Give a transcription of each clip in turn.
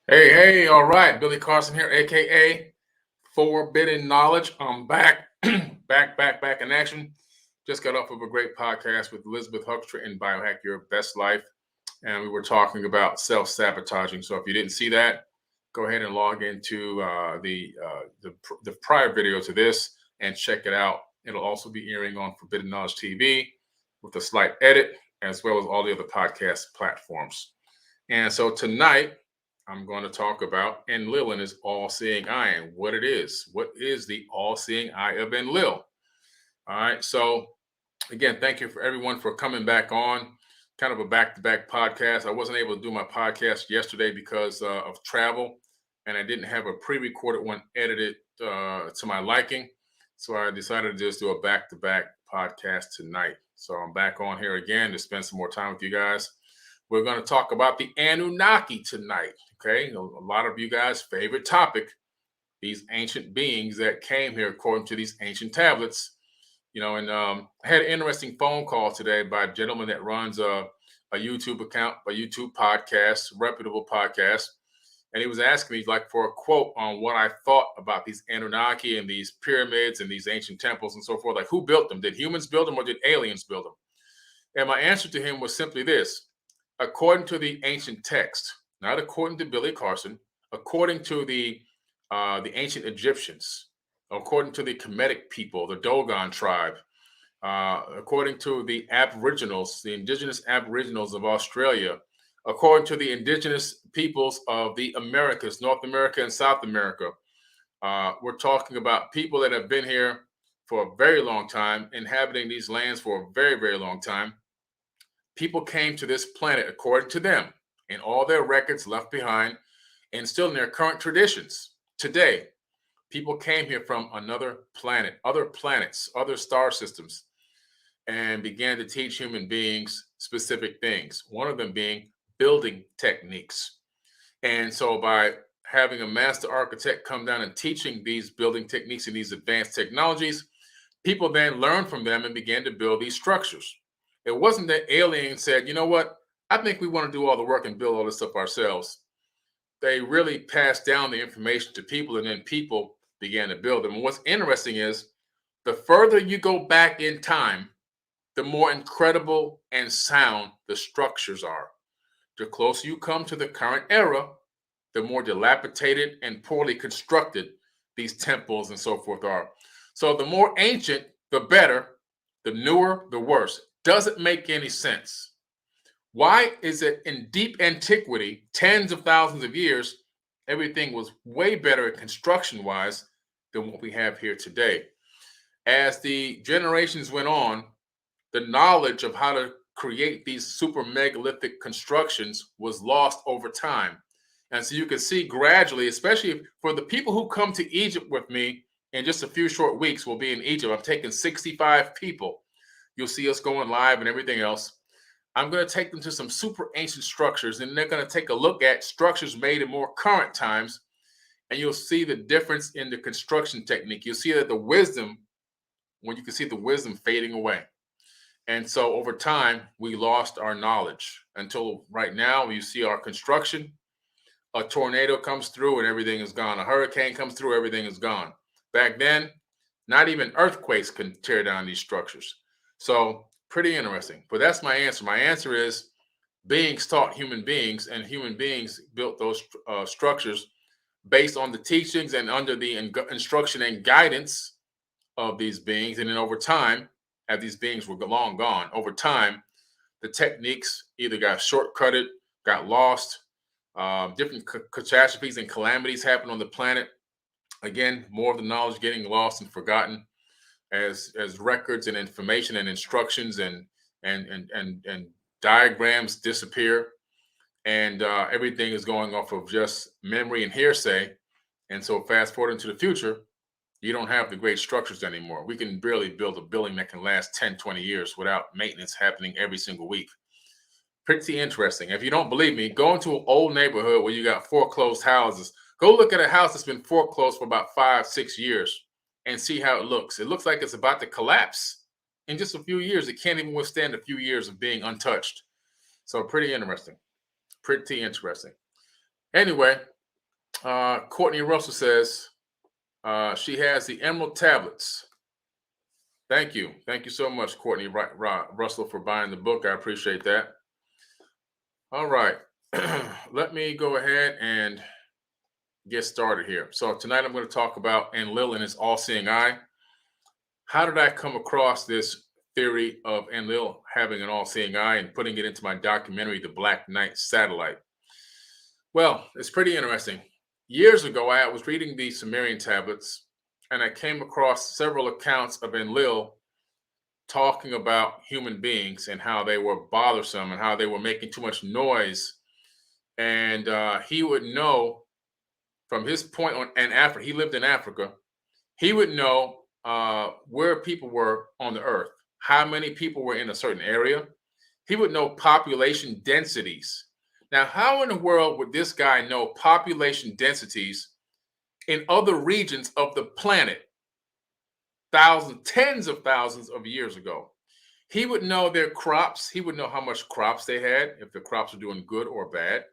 Hey, all right. Billy Carson here, aka Forbidden Knowledge. I'm back, back in action. Just got off of a great podcast with Elizabeth Huckster in Biohack Your Best Life, and we were talking about self-sabotaging. So if you didn't see that, go ahead and log into the prior video to this and check it out. It'll also be airing on Forbidden Knowledge TV with a slight edit, as well as all the other podcast platforms. And so tonight, I'm going to talk about Enlil and his all-seeing eye and what it is. What is the all-seeing eye of Enlil? All right. So again, thank you for everyone for coming back on. Kind of a back-to-back podcast. I wasn't able to do my podcast yesterday because of travel, and I didn't have a pre-recorded one edited to my liking. So I decided to just do a back-to-back podcast tonight. So I'm back on here again to spend some more time with you guys. We're going to talk about the Anunnaki tonight. Okay, a lot of you guys' favorite topic, these ancient beings that came here according to these ancient tablets. And I had an interesting phone call today by a gentleman that runs a YouTube account, a YouTube podcast, reputable podcast. And he was asking me like for a quote on what I thought about these Anunnaki and these pyramids and these ancient temples and so forth. Like, who built them? Did humans build them or did aliens build them? And my answer to him was simply this: according to the ancient text, not according to Billy Carson, according to the ancient Egyptians, according to the Kemetic people, the Dogon tribe, according to the Aboriginals, the indigenous Aboriginals of Australia, according to the indigenous peoples of the Americas, North America and South America. We're talking about people that have been here for a very long time, inhabiting these lands for a very, very long time. People came to this planet according to them and all their records left behind and still in their current traditions. Today, people came here from another planet, other planets, other star systems, and began to teach human beings specific things, one of them being building techniques. And so by having a master architect come down and teaching these building techniques and these advanced technologies, people then learned from them and began to build these structures. It wasn't that aliens said, you know what, I think we want to do all the work and build all this stuff ourselves. They really passed down the information to people, and then people began to build them. And what's interesting is the further you go back in time, the more incredible and sound the structures are. The closer you come to the current era, the more dilapidated and poorly constructed these temples and so forth are. So the more ancient, the better. The newer, the worse. Doesn't make any sense. Why is it in deep antiquity, tens of thousands of years, everything was way better construction-wise than what we have here today? As the generations went on, the knowledge of how to create these super megalithic constructions was lost over time. And so you can see gradually, especially for the people who come to Egypt with me in just a few short weeks, we'll be in Egypt. I'm taking 65 people. You'll see us going live and everything else. I'm going to take them to some super ancient structures, and they're going to take a look at structures made in more current times, and you'll see the difference in the construction technique. You'll see that the wisdom, when you can see the wisdom fading away. And so over time, we lost our knowledge until right now you see our construction. A tornado comes through and everything is gone. A hurricane comes through, everything is gone. Back then, not even earthquakes can tear down these structures. So pretty interesting. But that's my answer. My answer is beings taught human beings, and human beings built those structures based on the teachings and under the instruction and guidance of these beings. And then over time, as these beings were long gone, over time, the techniques either got shortcutted, got lost, different catastrophes and calamities happen on the planet. Again, more of the knowledge getting lost and forgotten as records and information and instructions and diagrams disappear, and everything is going off of just memory and hearsay. And so fast forward into the future, you don't have the great structures anymore. We can barely build a building that can last 10, 20 years without maintenance happening every single week. Pretty interesting. If you don't believe me, go into an old neighborhood where you got foreclosed houses. Go look at a house that's been foreclosed for about 5, 6 years and see how it looks. It looks like it's about to collapse in just a few years. It can't even withstand a few years of being untouched. So pretty interesting. Pretty interesting. Anyway, Courtney Russell says she has the Emerald tablets. Thank you. Thank you so much, Courtney Russell, for buying the book. I appreciate that. All right. Let me go ahead and get started here. So tonight I'm going to talk about Enlil and his all-seeing eye. How did I come across this theory of Enlil having an all-seeing eye and putting it into my documentary, The Black Knight Satellite? Well, it's pretty interesting. Years ago, I was reading the Sumerian tablets, and I came across several accounts of Enlil talking about human beings and how they were bothersome and how they were making too much noise. And he would know from his point on in Africa, he lived in Africa, he would know where people were on the earth, how many people were in a certain area. He would know population densities. Now, how in the world would this guy know population densities in other regions of the planet thousands, tens of thousands of years ago? He would know their crops. He would know how much crops they had, if the crops were doing good or bad.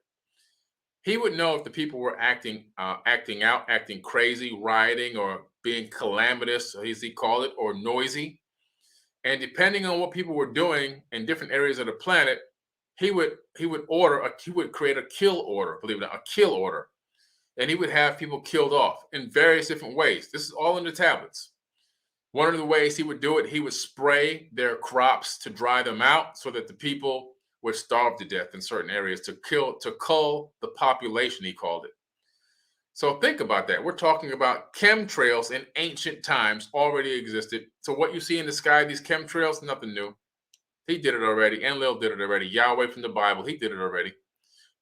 He would know if the people were acting out, acting crazy, rioting, or being calamitous, as he called it, or noisy. And depending on what people were doing in different areas of the planet, he would create a kill order, believe it or not, a kill order. And he would have people killed off in various different ways. This is all in the tablets. One of the ways he would do it, he would spray their crops to dry them out so that the people would starve to death in certain areas to cull the population, he called it. So think about that. We're talking about chemtrails in ancient times already existed. So what you see in the sky, these chemtrails, nothing new. He did it already. Enlil did it already. Yahweh from the Bible, he did it already.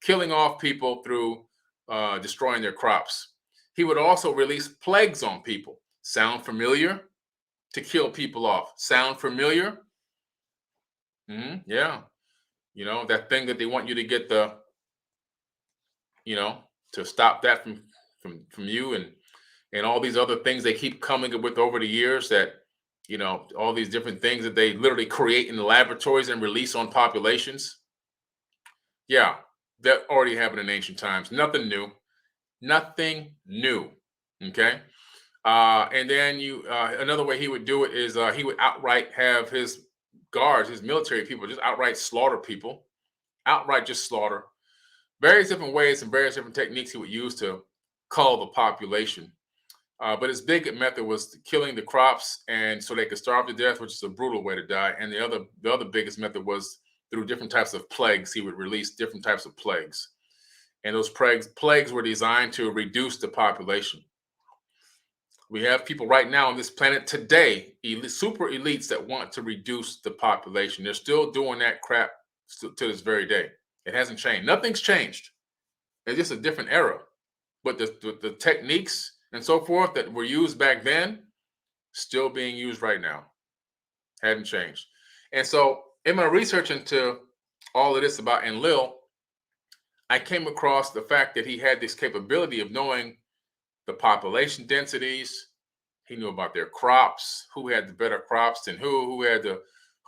Killing off people through destroying their crops. He would also release plagues on people. Sound familiar? To kill people off. Sound familiar? Yeah. You know, that thing that they want you to get to stop that from you, and all these other things they keep coming up with over the years, that, all these different things that they literally create in the laboratories and release on populations. Yeah, that already happened in ancient times. Nothing new. Nothing new. Okay. And then another way he would do it is he would outright have his guards, his military people, just outright slaughter people, outright just slaughter. Various different ways and various different techniques he would use to cull the population. But his big method was killing the crops, and so they could starve to death, which is a brutal way to die. And the other biggest method was through different types of plagues. He would release different types of plagues, and those plagues were designed to reduce the population. We have people right now on this planet today, super elites, that want to reduce the population. They're still doing that crap to this very day. It hasn't changed. Nothing's changed. It's just a different era. But the techniques and so forth that were used back then, still being used right now. Hadn't changed. And so in my research into all of this about Enlil, I came across the fact that he had this capability of knowing the population densities. He knew about their crops, who had the better crops than who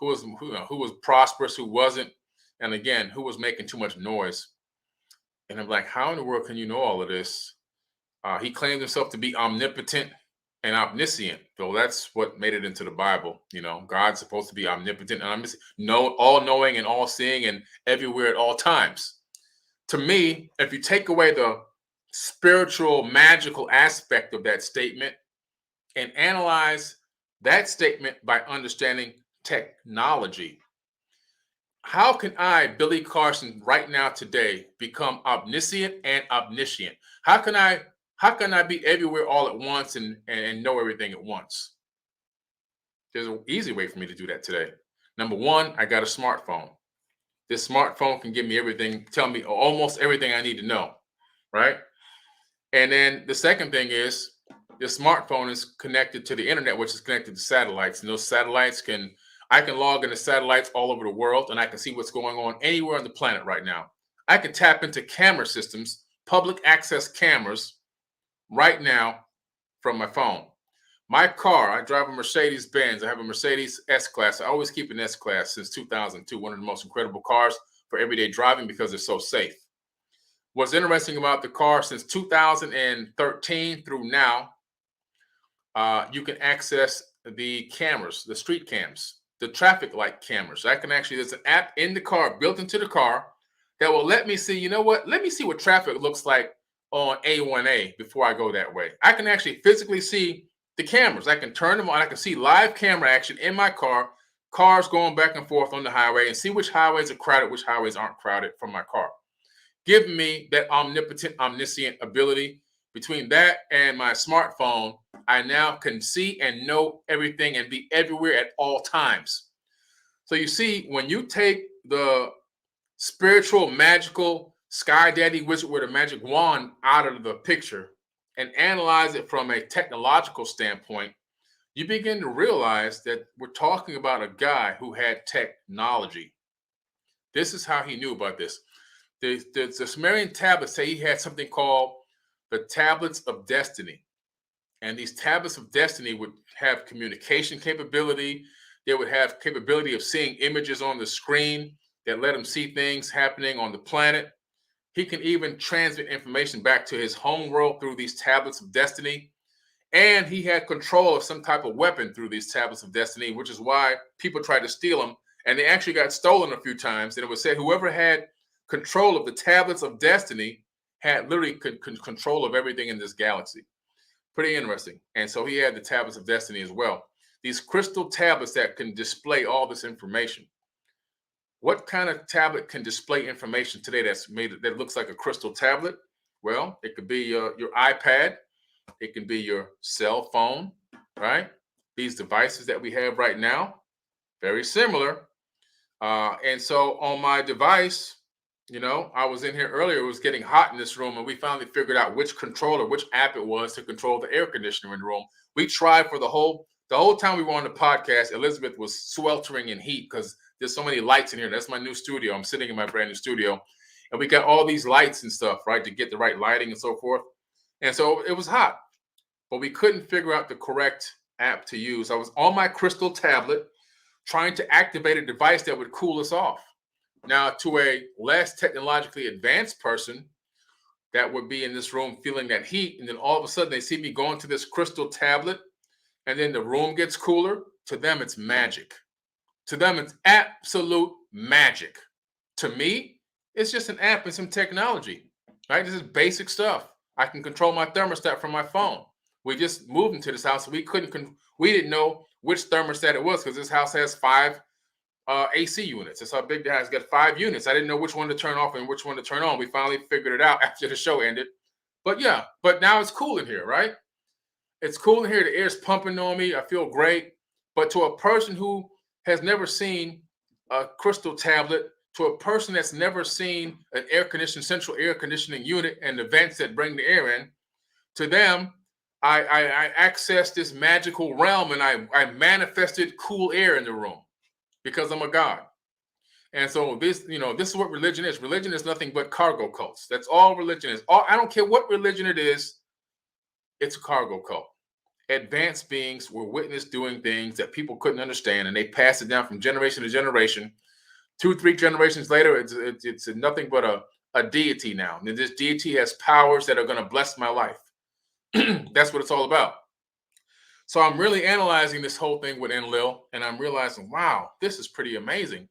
was prosperous, who wasn't, and again, who was making too much noise. And I'm like, how in the world can you know all of this? He claimed himself to be omnipotent and omniscient, though that's what made it into the Bible. God's supposed to be omnipotent and omniscient, all knowing and all seeing and everywhere at all times. To me, if you take away the spiritual, magical aspect of that statement and analyze that statement by understanding technology, how can I, Billy Carson, right now today, become omniscient and omniscient? How can I be everywhere all at once and know everything at once? There's an easy way for me to do that today. Number one, I got a smartphone. This smartphone can give me everything, tell me almost everything I need to know, right? And then the second thing is the smartphone is connected to the internet, which is connected to satellites. And those satellites I can log into satellites all over the world, and I can see what's going on anywhere on the planet right now. I can tap into camera systems, public access cameras right now from my phone. My car, I drive a Mercedes-Benz. I have a Mercedes S-Class. I always keep an S-Class since 2002, one of the most incredible cars for everyday driving because they're so safe. What's interesting about the car, since 2013 through now, you can access the cameras, the street cams, the traffic light cameras. I can actually, there's an app in the car, built into the car, that will let me see, you know what? Let me see what traffic looks like on A1A before I go that way. I can actually physically see the cameras. I can turn them on. I can see live camera action in my car, cars going back and forth on the highway, and see which highways are crowded, which highways aren't crowded from my car. Giving me that omniscient ability. Between that and my smartphone, I now can see and know everything and be everywhere at all times. So you see, when you take the spiritual, magical sky daddy wizard with a magic wand out of the picture and analyze it from a technological standpoint, you begin to realize that we're talking about a guy who had technology. This is how he knew about this. The Sumerian tablets say he had something called the tablets of destiny. And these tablets of destiny would have communication capability. They would have capability of seeing images on the screen that let him see things happening on the planet. He can even transmit information back to his home world through these tablets of destiny. And he had control of some type of weapon through these tablets of destiny, which is why people tried to steal them. And they actually got stolen a few times. And it was said whoever had control of the tablets of destiny had literally control of everything in this galaxy. Pretty interesting. And so he had the tablets of destiny as well. These crystal tablets that can display all this information. What kind of tablet can display information today that looks like a crystal tablet? Well, it could be your iPad. It can be your cell phone, right? These devices that we have right now, very similar. And so on my device, I was in here earlier, it was getting hot in this room, and we finally figured out which controller, which app it was to control the air conditioner in the room. We tried for the whole time we were on the podcast. Elizabeth was sweltering in heat because there's so many lights in here. That's my new studio. I'm sitting in my brand new studio, and we got all these lights and stuff, right, to get the right lighting and so forth. And so it was hot, but we couldn't figure out the correct app to use. I was on my crystal tablet trying to activate a device that would cool us off. Now, to a less technologically advanced person that would be in this room feeling that heat, and then all of a sudden they see me going to this crystal tablet, and then the room gets cooler, to them it's magic. To them, it's absolute magic. To me, it's just an app and some technology, right? This is basic stuff. I can control my thermostat from my phone. We just moved into this house. We didn't know which thermostat it was because this house has 5 AC units. That's how big the house. It's got 5 units. I didn't know which one to turn off and which one to turn on. We finally figured it out after the show ended. But now it's cool in here, right? It's cool in here. The air's pumping on me. I feel great. But to a person who has never seen a crystal tablet, to a person that's never seen an central air conditioning unit and the vents that bring the air in, to them, I accessed this magical realm and I manifested cool air in the room because I'm a god. And so this is what religion is. Religion is nothing but cargo cults. That's all religion is. I don't care what religion it is. It's a cargo cult. Advanced beings were witnessed doing things that people couldn't understand, and they passed it down from generation to generation. 2-3 generations later, it's nothing but a deity now. And this deity has powers that are going to bless my life. That's what it's all about. So I'm really analyzing this whole thing with Enlil, and I'm realizing, wow, this is pretty amazing.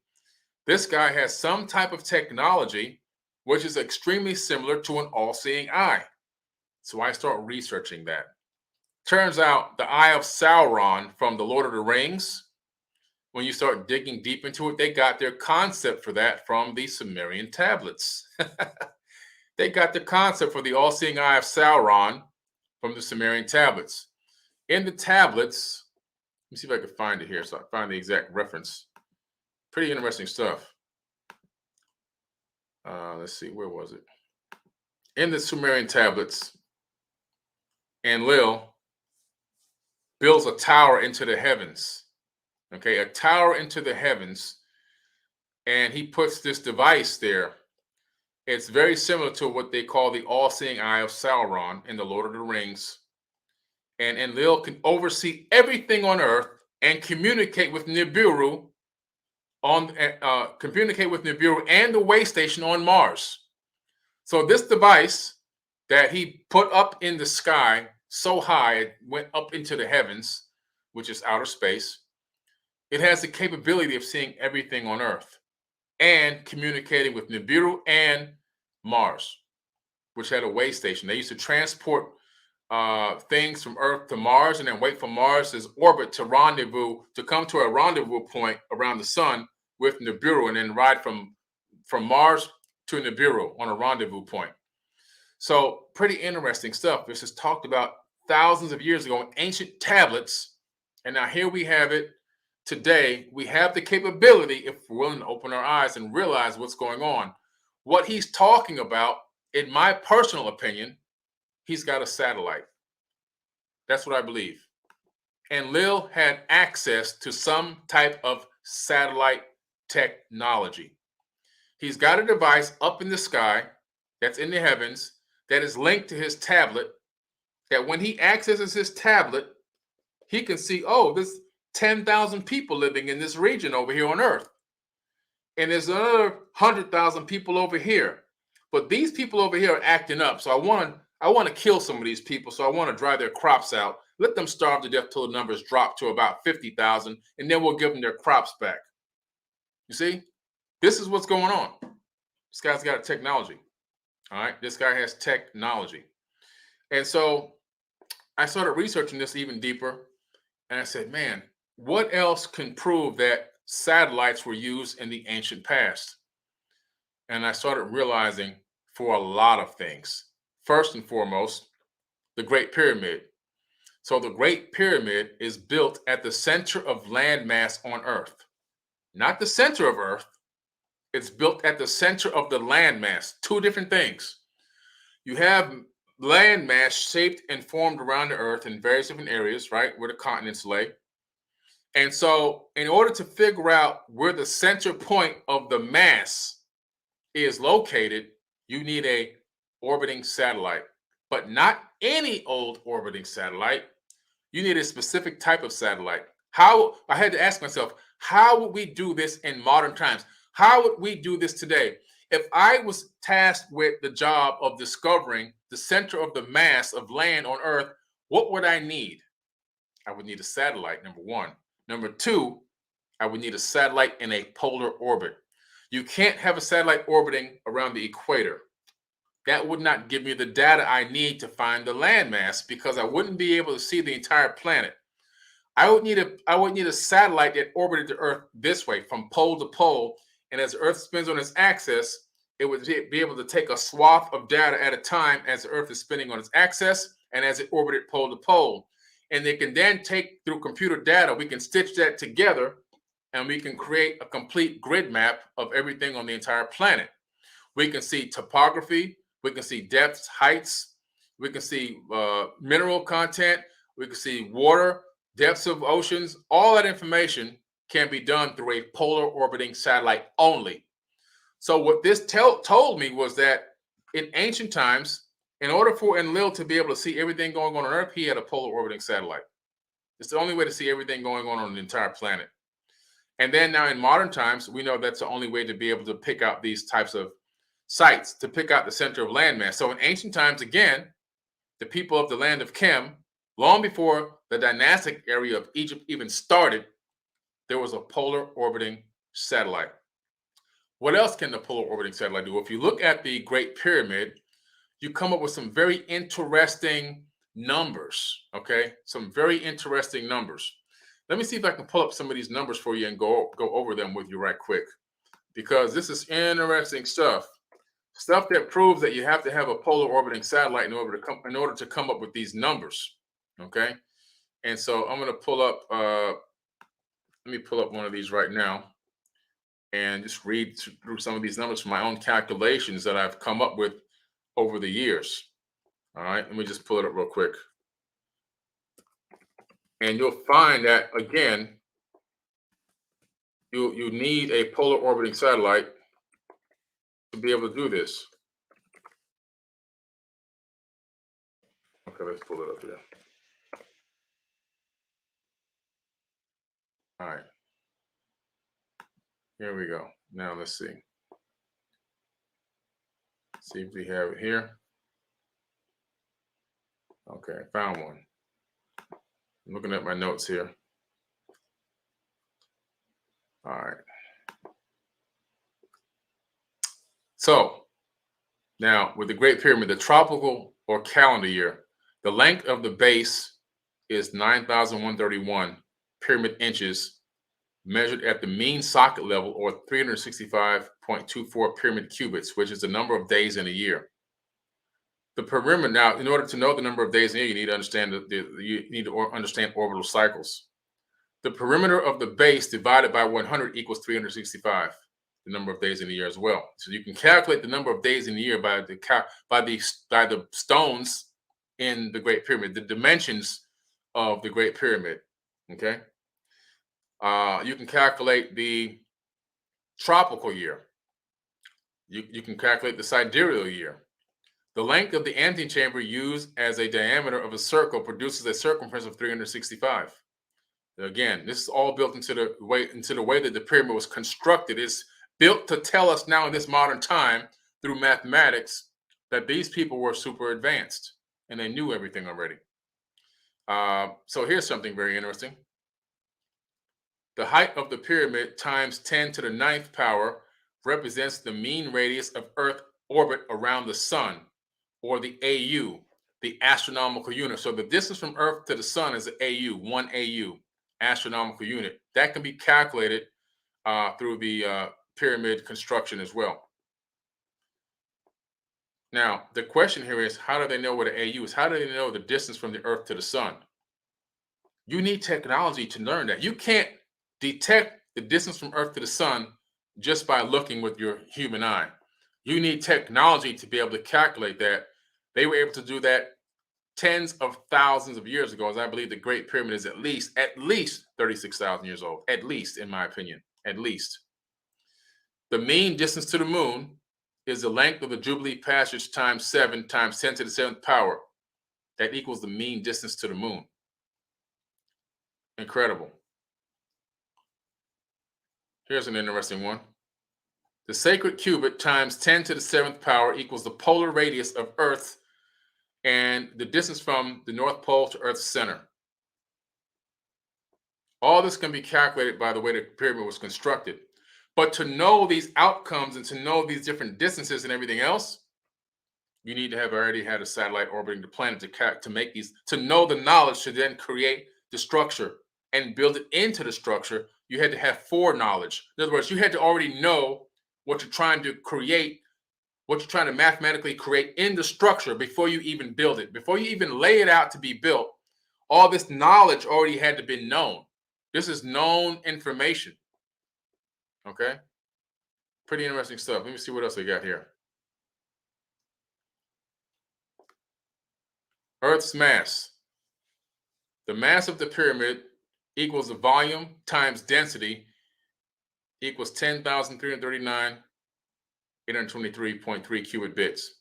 This guy has some type of technology which is extremely similar to an all-seeing eye. So I start researching that. Turns out the Eye of Sauron from the Lord of the Rings, when you start digging deep into it, they got their concept for that from the Sumerian tablets. They got the concept for the all-seeing eye of Sauron from the Sumerian tablets. In the tablets, let me see if I can find it here so I find the exact reference. Pretty interesting stuff. Let's see, where was it? In the Sumerian tablets, Enlil builds a tower into the heavens. Okay, a tower into the heavens, and he puts this device there. It's very similar to what they call the all-seeing eye of Sauron in the Lord of the Rings. And Enlil can oversee everything on Earth and communicate with Nibiru and the way station on Mars. So this device that he put up in the sky so high it went up into the heavens, which is outer space, it has the capability of seeing everything on Earth and communicating with Nibiru and Mars, which had a way station. They used to transport things from Earth to Mars and then wait for Mars's orbit to come to a rendezvous point around the sun with Nibiru, and then ride from Mars to Nibiru on a rendezvous point. So pretty interesting stuff. This is talked about thousands of years ago in ancient tablets, and now here we have it today. We have the capability, if we're willing to open our eyes and realize what's going on. What he's talking about, in my personal opinion, he's got a satellite. That's what I believe. Enlil had access to some type of satellite technology. He's got a device up in the sky that's in the heavens that is linked to his tablet, that when he accesses his tablet, he can see, oh, there's 10,000 people living in this region over here on Earth. And there's another 100,000 people over here. But these people over here are acting up. So I want to kill some of these people. So I want to drive their crops out. Let them starve to death till the numbers drop to about 50,000. And then we'll give them their crops back. You see? This is what's going on. This guy's got technology. All right. This guy has technology. And so I started researching this even deeper. And I said, man, what else can prove that satellites were used in the ancient past? And I started realizing for a lot of things. First and foremost, the Great Pyramid. So the Great Pyramid is built at the center of landmass on Earth. Not the center of Earth. It's built at the center of the landmass. Two different things. You have landmass shaped and formed around the Earth in various different areas, right, where the continents lay. And so in order to figure out where the center point of the mass is located, you need a orbiting satellite, but not any old orbiting satellite. You need a specific type of satellite. I had to ask myself, how would we do this in modern times? How would we do this today? If I was tasked with the job of discovering the center of the mass of land on Earth, what would I need? I would need a satellite, number one. Number two, I would need a satellite in a polar orbit. You can't have a satellite orbiting around the equator. That would not give me the data I need to find the landmass, because I wouldn't be able to see the entire planet. I would need a satellite that orbited the Earth this way, from pole to pole, and as the Earth spins on its axis, it would be able to take a swath of data at a time as the Earth is spinning on its axis and as it orbited pole to pole. And they can then take, through computer data, we can stitch that together and we can create a complete grid map of everything on the entire planet. We can see topography, we can see depths, heights, we can see mineral content, we can see water, depths of oceans. All that information can be done through a polar orbiting satellite only. So what this told me was that in ancient times, in order for Enlil to be able to see everything going on Earth, he had a polar orbiting satellite. It's the only way to see everything going on the entire planet. And then now in modern times, we know that's the only way to be able to pick out these types of sites, to pick out the center of landmass. So in ancient times, again, the people of the land of Chem, long before the dynastic area of Egypt even started, there was a polar orbiting satellite. What else can the polar orbiting satellite do? If you look at the Great Pyramid, you come up with some very interesting numbers, okay? Some very interesting numbers. Let me see if I can pull up some of these numbers for you and go over them with you right quick, because this is interesting stuff. Stuff that proves that you have to have a polar orbiting satellite in order to come up with these numbers, okay? And so I'm going to pull up, let me pull up one of these right now and just read through some of these numbers from my own calculations that I've come up with over the years. All right, let me just pull it up real quick. And you'll find that, again, you need a polar orbiting satellite to be able to do this. Okay, let's pull it up here. All right. Here we go. Now let's see. See if we have it here. Okay, found one. I'm looking at my notes here. All right. So now with the Great Pyramid, the tropical or calendar year, the length of the base is 9,131 pyramid inches, measured at the mean socket level, or 365.24 pyramid cubits, which is the number of days in a year. The perimeter. Now, in order to know the number of days in a year, you need to understand understand orbital cycles. The perimeter of the base divided by 100 equals 365, the number of days in a year as well. So you can calculate the number of days in a year by the stones in the Great Pyramid, the dimensions of the Great Pyramid. Okay. You can calculate the tropical year. You can calculate the sidereal year. The length of the antechamber used as a diameter of a circle produces a circumference of 365. Again, this is all built into the way that the pyramid was constructed. It's built to tell us now in this modern time through mathematics that these people were super advanced and they knew everything already. So here's something very interesting. The height of the pyramid times 10 to the ninth power represents the mean radius of Earth orbit around the sun, or the AU, the astronomical unit. So the distance from Earth to the sun is an AU, 1 AU, astronomical unit. That can be calculated through the pyramid construction as well. Now, the question here is, how do they know what an AU is? How do they know the distance from the Earth to the sun? You need technology to learn that. You can't detect the distance from Earth to the sun just by looking with your human eye. You need technology to be able to calculate that. They were able to do that tens of thousands of years ago, as I believe the Great Pyramid is at least 36,000 years old, at least, in my opinion, at least. The mean distance to the moon is the length of the Jubilee passage times 7 times 10 to the 7th power. That equals the mean distance to the moon. Incredible. Here's an interesting one. The sacred cubit times 10 to the 7th power equals the polar radius of Earth and the distance from the North Pole to Earth's center. All this can be calculated by the way the pyramid was constructed. But to know these outcomes and to know these different distances and everything else, you need to have already had a satellite orbiting the planet to make these, to know the knowledge to then create the structure and build it into the structure. You had to have foreknowledge. In other words, you had to already know what you're trying to create, what you're trying to mathematically create in the structure before you even build it, before you even lay it out to be built. All this knowledge already had to be known. This is known information. Okay? Pretty interesting stuff. Let me see what else we got here. Earth's mass. The mass of the pyramid equals the volume times density equals 10,339 823.3 cubic bits.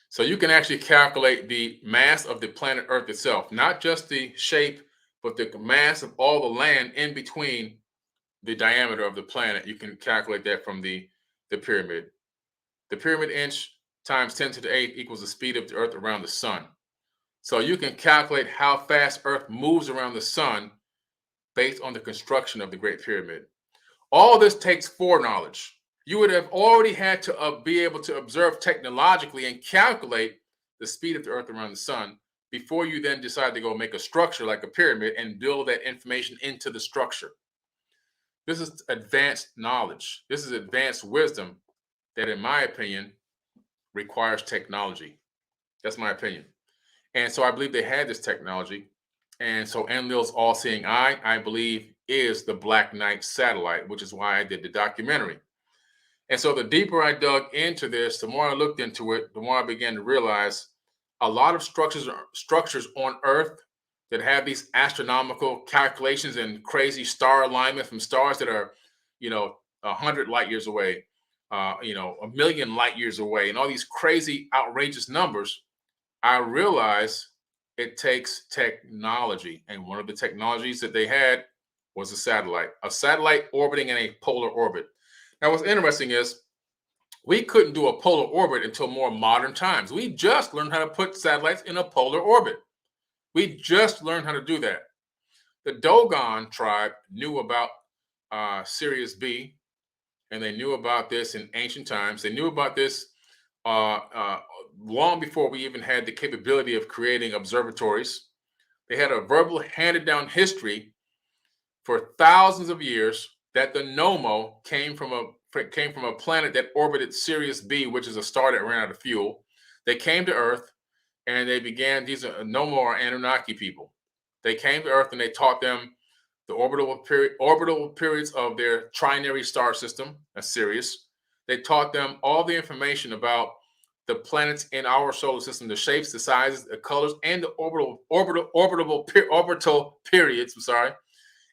So you can actually calculate the mass of the planet Earth itself, not just the shape, but the mass of all the land in between the diameter of the planet. You can calculate that from the pyramid. The pyramid inch times 10 to the 8th equals the speed of the Earth around the sun. So you can calculate how fast Earth moves around the sun based on the construction of the Great Pyramid. All this takes foreknowledge. You would have already had to be able to observe technologically and calculate the speed of the Earth around the sun before you then decide to go make a structure like a pyramid and build that information into the structure. This is advanced knowledge. This is advanced wisdom that, in my opinion, requires technology. That's my opinion. And so I believe they had this technology. And so Enlil's all-seeing eye, I believe, is the Black Knight satellite, which is why I did the documentary. And so the deeper I dug into this, the more I looked into it, the more I began to realize a lot of structures on Earth that have these astronomical calculations and crazy star alignment from stars that are, 100 light years away, 1,000,000 light years away, and all these crazy, outrageous numbers. I realized it takes technology. And one of the technologies that they had was a satellite orbiting in a polar orbit. Now, what's interesting is We couldn't do a polar orbit until more modern times. We just learned how to put satellites in a polar orbit. We just learned how to do that. The Dogon tribe knew about Sirius B, and they knew about this in ancient times. They knew about this uh, uh, long before we even had the capability of creating observatories. They had a verbal handed down history for thousands of years that the Nomo came from a planet that orbited Sirius B, which is a star that ran out of fuel. They came to Earth and they began. These are Nomo are Anunnaki people. They came to Earth and they taught them the orbital periods of their trinary star system, Sirius. They taught them all the information about the planets in our solar system, the shapes, the sizes, the colors, and the orbital periods. I'm sorry.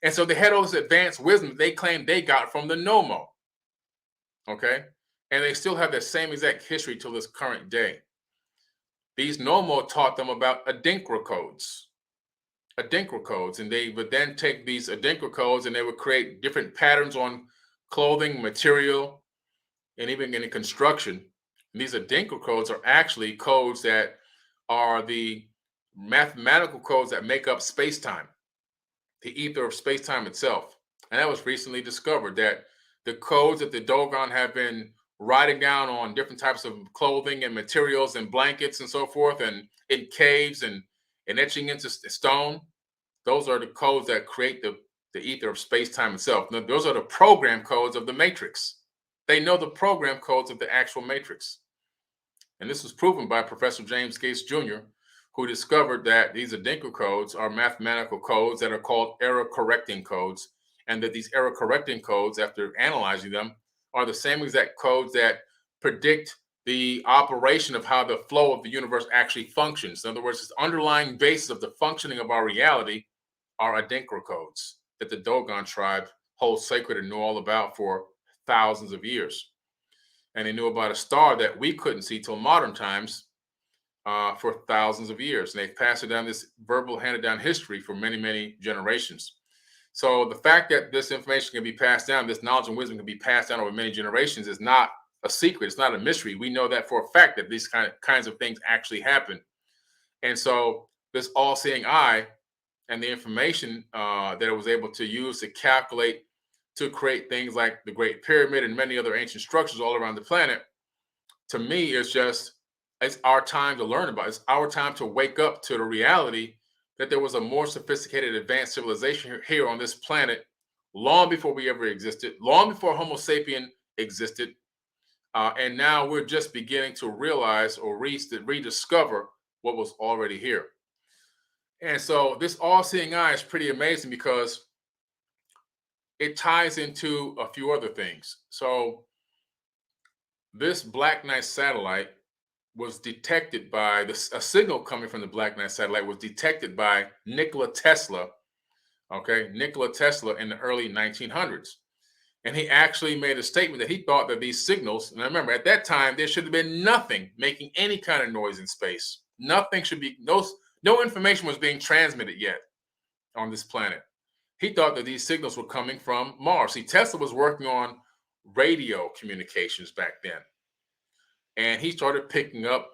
And so they had all this advanced wisdom they claimed they got from the Nomo. Okay. And they still have that same exact history till this current day. These Nomo taught them about Adinkra codes. And they would then take these Adinkra codes and they would create different patterns on clothing, material, and even in construction. And these Adinkra codes are actually codes that are the mathematical codes that make up space-time, the ether of space-time itself. And that was recently discovered, that the codes that the Dogon have been writing down on different types of clothing and materials and blankets and so forth, and in caves and etching into stone, those are the codes that create the ether of space-time itself. Now, those are the program codes of the matrix. They know the program codes of the actual matrix. And this was proven by Professor James Gates Jr., who discovered that these Adinkra codes are mathematical codes that are called error-correcting codes, and that these error-correcting codes, after analyzing them, are the same exact codes that predict the operation of how the flow of the universe actually functions. In other words, the underlying basis of the functioning of our reality are Adinkra codes that the Dogon tribe holds sacred and knew all about for thousands of years. And they knew about a star that we couldn't see till modern times for thousands of years. And they've passed it down, this verbal handed down history, for many, many generations. So the fact that this information can be passed down, this knowledge and wisdom can be passed down over many generations, is not a secret. It's not a mystery. We know that for a fact, that these kinds of things actually happen. And so this all-seeing eye and the information that it was able to use to calculate, to create things like the Great Pyramid and many other ancient structures all around the planet, to me, it's our time to learn about it. It's our time to wake up to the reality that there was a more sophisticated, advanced civilization here on this planet long before we ever existed, long before Homo sapien existed. And now we're just beginning to realize or rediscover what was already here. And so this all-seeing eye is pretty amazing because it ties into a few other things. So this Black Knight satellite was detected by a signal coming from the Black Knight satellite was detected by Nikola Tesla. Okay, Nikola Tesla in the early 1900s. And he actually made a statement that he thought that these signals, and I remember at that time, there should have been nothing making any kind of noise in space. Nothing should be, no information was being transmitted yet on this planet. He thought that these signals were coming from Mars. See, Tesla was working on radio communications back then. And he started picking up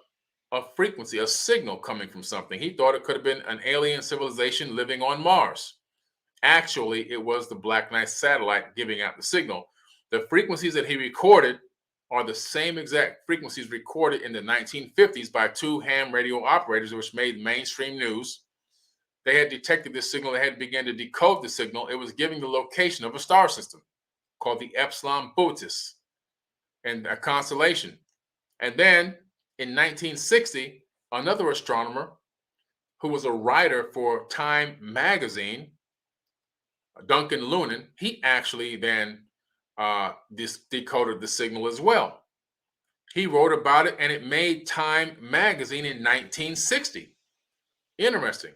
a frequency, a signal coming from something. He thought it could have been an alien civilization living on Mars. Actually, it was the Black Knight satellite giving out the signal. The frequencies that he recorded are the same exact frequencies recorded in the 1950s by two ham radio operators, which made mainstream news. They had detected this signal. They had begun to decode the signal. It was giving the location of a star system called the Epsilon Bootis, and a constellation. And then in 1960, another astronomer who was a writer for Time magazine, Duncan Lunan, he actually then decoded the signal as well. He wrote about it, and it made Time magazine in 1960. Interesting.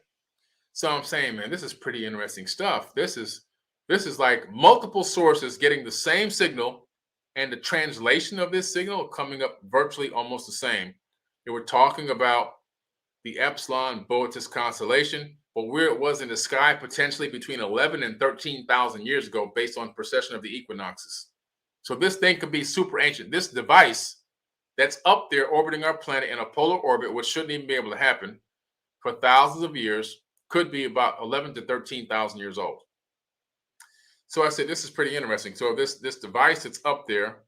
So I'm saying, man, this is pretty interesting stuff. This is like multiple sources getting the same signal, and the translation of this signal coming up virtually almost the same. They were talking about the Epsilon Boötis constellation, but where it was in the sky potentially between 11 and 13,000 years ago, based on precession of the equinoxes. So this thing could be super ancient. This device that's up there orbiting our planet in a polar orbit, which shouldn't even be able to happen for thousands of years, could be about 11 to 13,000 years old. So I said, this is pretty interesting. So this device that's up there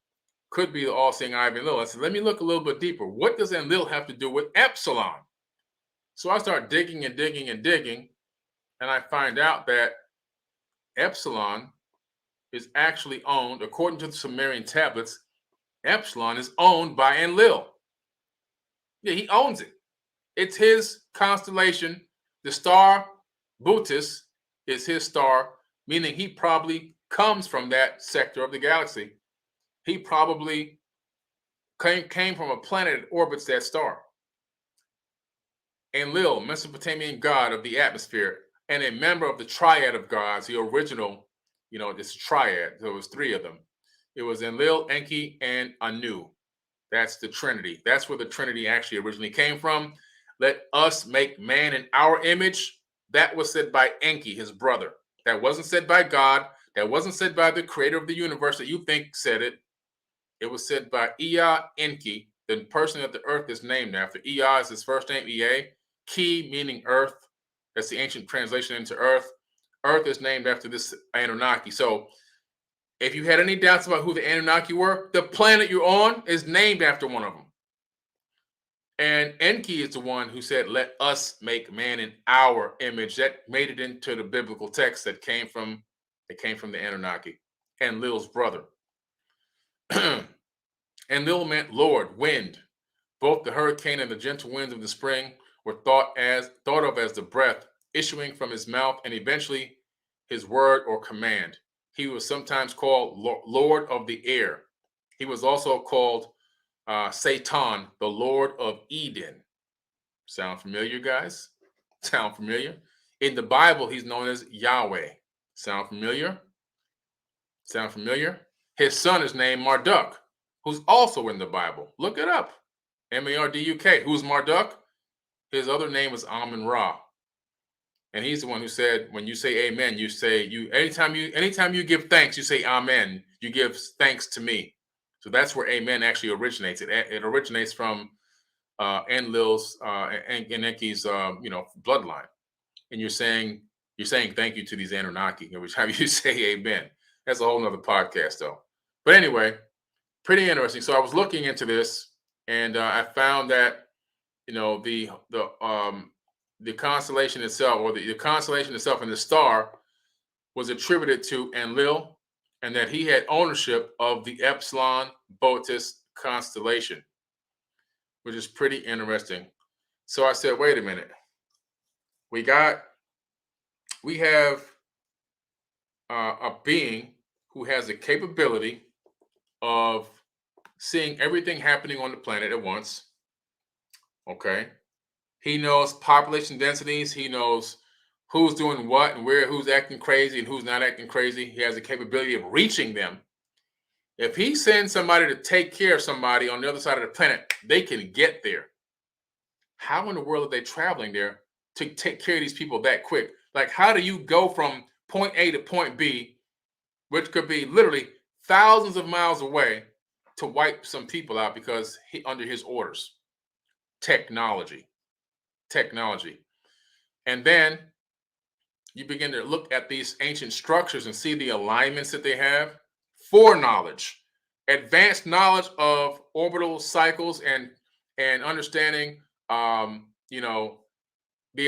could be the all-seeing eye of Enlil. I said, let me look a little bit deeper. What does Enlil have to do with Epsilon? So I start digging and digging and digging, and I find out that Epsilon is actually owned, according to the Sumerian tablets, Epsilon is owned by Enlil. Yeah, he owns it. It's his constellation. The star Bootis is his star, meaning he probably comes from that sector of the galaxy. He probably came from a planet that orbits that star. Enlil, Mesopotamian god of the atmosphere, and a member of the triad of gods, the original, this triad. There was three of them. It was Enlil, Enki, and Anu. That's the Trinity. That's where the Trinity actually originally came from. Let us make man in our image. That was said by Enki, his brother. That wasn't said by God. That wasn't said by the creator of the universe that you think said it. It was said by Ea Enki, the person that the earth is named after. Ea is his first name, Ea. Ki meaning earth. That's the ancient translation into earth. Earth is named after this Anunnaki. So if you had any doubts about who the Anunnaki were, the planet you're on is named after one of them. And Enki is the one who said, let us make man in our image. That made it into the biblical text that came from the Anunnaki, Enlil's brother. Enlil meant Lord, wind. Both the hurricane and the gentle winds of the spring were thought of as the breath issuing from his mouth and eventually his word or command. He was sometimes called Lord of the air. He was also called Satan, the Lord of Eden. Sound familiar, guys? Sound familiar? In the Bible, he's known as Yahweh. Sound familiar? Sound familiar? His son is named Marduk, who's also in the Bible. Look it up. Marduk. Who's Marduk? His other name is Amun-Ra. And he's the one who said, when you say amen, anytime you give thanks, you say amen. You give thanks to me. So that's where amen actually originates. It originates from Enlil's and Enki's bloodline. And you're saying thank you to these Anunnaki every time you say amen. That's a whole nother podcast though. But anyway, pretty interesting. So I was looking into this and I found that the constellation itself, or the constellation itself and the star, was attributed to Enlil, and that he had ownership of the Epsilon Botis constellation, which is pretty interesting. So I said, wait a minute. We have a being who has the capability of seeing everything happening on the planet at once. Okay. He knows population densities. He knows who's doing what and who's acting crazy and who's not acting crazy. He has the capability of reaching them. If he sends somebody to take care of somebody on the other side of the planet, they can get there. How in the world are they traveling there to take care of these people that quick? Like, how do you go from point A to point B, which could be literally thousands of miles away, to wipe some people out because under his orders? Technology. And then you begin to look at these ancient structures and see the alignments that they have. Foreknowledge, advanced knowledge of orbital cycles and understanding the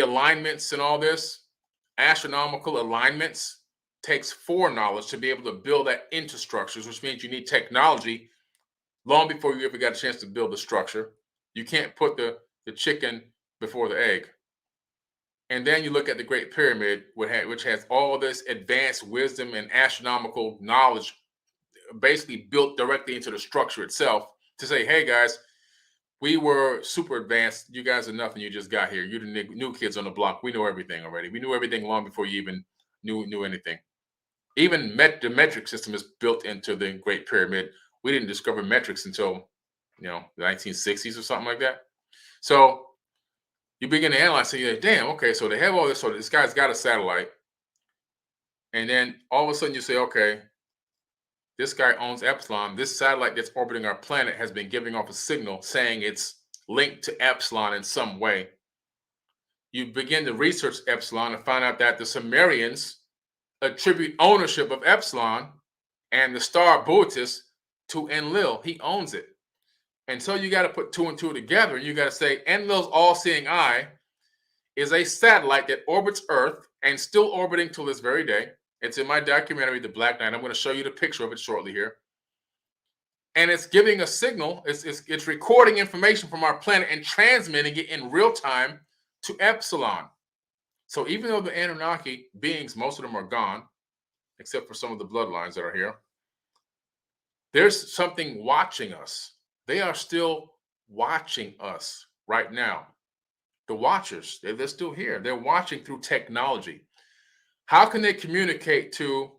alignments and all this. Astronomical alignments takes foreknowledge to be able to build that into structures, which means you need technology long before you ever got a chance to build the structure. You can't put the chicken before the egg. And then you look at the Great Pyramid, which has all this advanced wisdom and astronomical knowledge basically built directly into the structure itself to say, hey, guys, we were super advanced. You guys are nothing. You just got here. You're the new kids on the block. We know everything already. We knew everything long before you even knew anything. Even the metric system is built into the Great Pyramid. We didn't discover metrics until, the 1960s or something like that. So you begin to analyze, and you're like, damn, okay, so they have all this. So this guy's got a satellite. And then all of a sudden you say, okay, This guy owns Epsilon. This satellite that's orbiting our planet has been giving off a signal saying it's linked to Epsilon in some way. You begin to research Epsilon and find out that the Sumerians attribute ownership of Epsilon and the star Boötis to Enlil. He owns it. And so you got to put two and two together. You got to say Enlil's all-seeing eye is a satellite that orbits Earth and still orbiting till this very day. It's in my documentary, The Black Knight. I'm going to show you the picture of it shortly here. And it's giving a signal. It's recording information from our planet and transmitting it in real time to Epsilon. So even though the Anunnaki beings, most of them are gone, except for some of the bloodlines that are here, there's something watching us. They are still watching us right now. The watchers, they're still here. They're watching through technology. How can they communicate to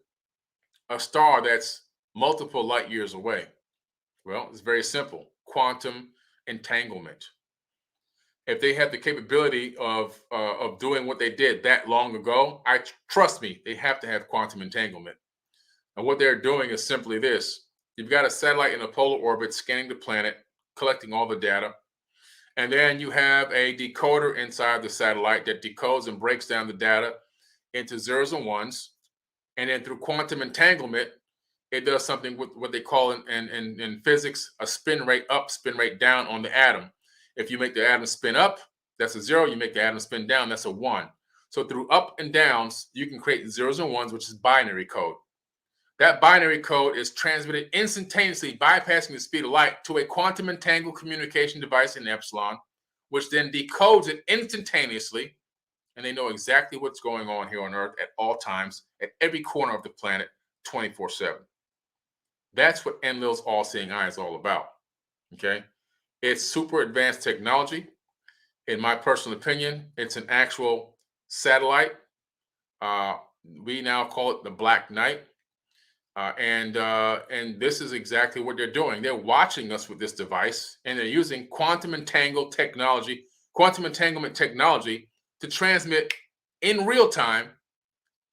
a star that's multiple light years away? Well, it's very simple. Quantum entanglement. If they have the capability of doing what they did that long ago, trust me, they have to have quantum entanglement. And what they're doing is simply this. You've got a satellite in a polar orbit scanning the planet, collecting all the data. And then you have a decoder inside the satellite that decodes and breaks down the data into zeros and ones. And then through quantum entanglement, it does something with what they call in physics a spin rate up, spin rate down on the atom. If you make the atom spin up, that's a 0. You make the atom spin down, that's a 1. So through up and downs, you can create zeros and ones, which is binary code. That binary code is transmitted instantaneously, bypassing the speed of light, to a quantum entangled communication device in Epsilon, which then decodes it instantaneously, and they know exactly what's going on here on Earth at all times, at every corner of the planet, 24/7. That's what Enlil's all-seeing eye is all about, okay? It's super advanced technology. In my personal opinion, it's an actual satellite. We now call it the Black Knight. And this is exactly what they're doing. They're watching us with this device, and they're using quantum entanglement technology to transmit in real time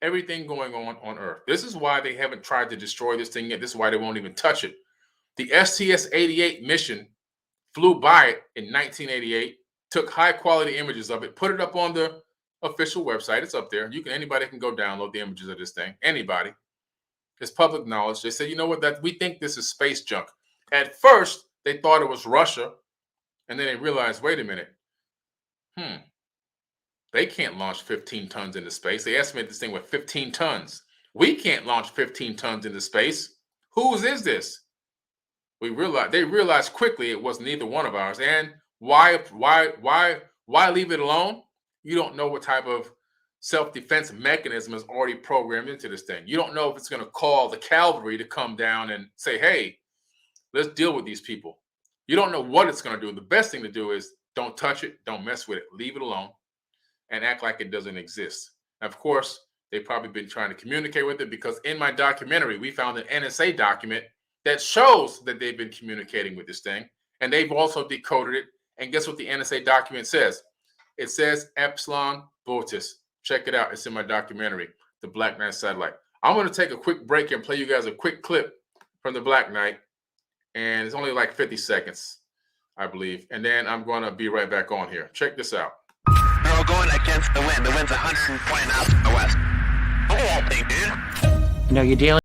everything going on Earth. This is why they haven't tried to destroy this thing yet. This is why they won't even touch it. The STS-88 mission flew by it in 1988, took high quality images of it, put it up on the official website. It's up there. Anybody can go download the images of this thing. Anybody. It's public knowledge. They said, you know what, that we think this is space junk. At first, they thought it was Russia, and then they realized, wait a minute. They can't launch 15 tons into space. They estimate this thing with 15 tons. We can't launch 15 tons into space. Whose is this? They realized quickly it was neither one of ours. And why leave it alone? You don't know what type of self-defense mechanism is already programmed into this thing. You don't know if it's going to call the cavalry to come down and say, hey, let's deal with these people. You don't know what it's going to do. The best thing to do is don't touch it, don't mess with it, leave it alone, and act like it doesn't exist. And of course, they've probably been trying to communicate with it, because in my documentary, we found an NSA document that shows that they've been communicating with this thing, and they've also decoded it. And guess what the NSA document says? It says Epsilon Boötis. Check it out. It's in my documentary, The Black Knight Satellite. I'm going to take a quick break and play you guys a quick clip from The Black Knight. And it's only like 50 seconds, I believe. And then I'm going to be right back on here. Check this out. We're all going against the wind. The wind's 120 knots in the west. Look at that thing, dude. You know, you're dealing.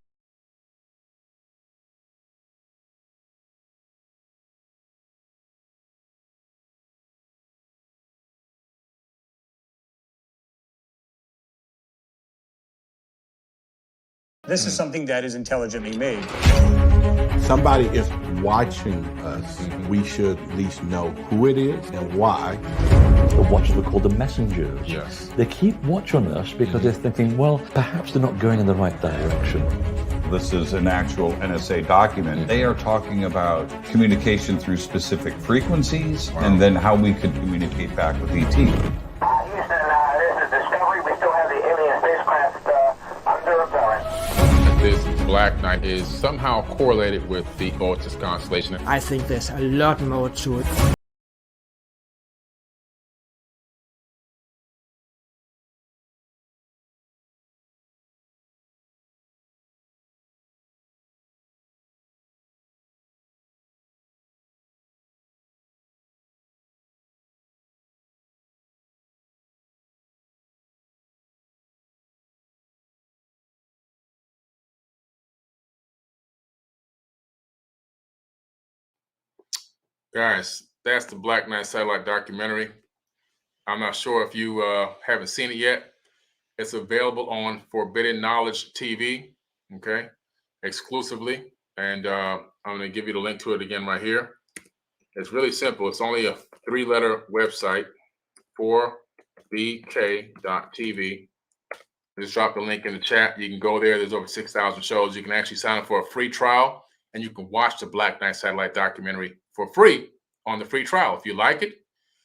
This is something that is intelligently made. Somebody is watching us. We should at least know who it is and why. The watchers were called the messengers. Yes. They keep watch on us because they're thinking, well, perhaps they're not going in the right direction. This is an actual NSA document. They are talking about communication through specific frequencies and then how we could communicate back with ET. Houston, this is Discovery. We still have the alien spacecraft under repellent. This Black Knight is somehow correlated with the Boötis constellation. I think there's a lot more to it. Guys, that's the Black Knight Satellite documentary. I'm not sure if you haven't seen it yet. It's available on Forbidden Knowledge TV, okay, exclusively. And I'm going to give you the link to it again right here. It's really simple. It's only a 3-letter website, 4bk.tv. Just drop the link in the chat. You can go there. There's over 6,000 shows. You can actually sign up for a free trial, and you can watch the Black Knight Satellite documentary for free on the free trial. If you like it,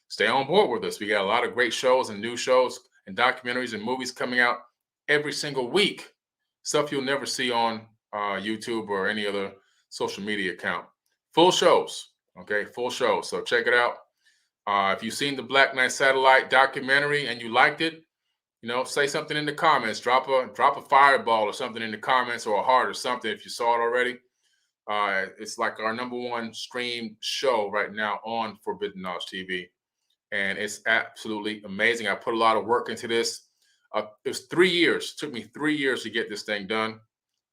stay on board with us. We got a lot of great shows and new shows and documentaries and movies coming out every single week. Stuff you'll never see on YouTube or any other social media account. Full shows, okay? Full shows. So check it out. If you've seen the Black Knight Satellite documentary and you liked it, say something in the comments. Drop a fireball or something in the comments, or a heart or something if you saw it already. It's like our #1 streamed show right now on Forbidden Knowledge TV. And it's absolutely amazing. I put a lot of work into this. It was 3 years. It took me 3 years to get this thing done.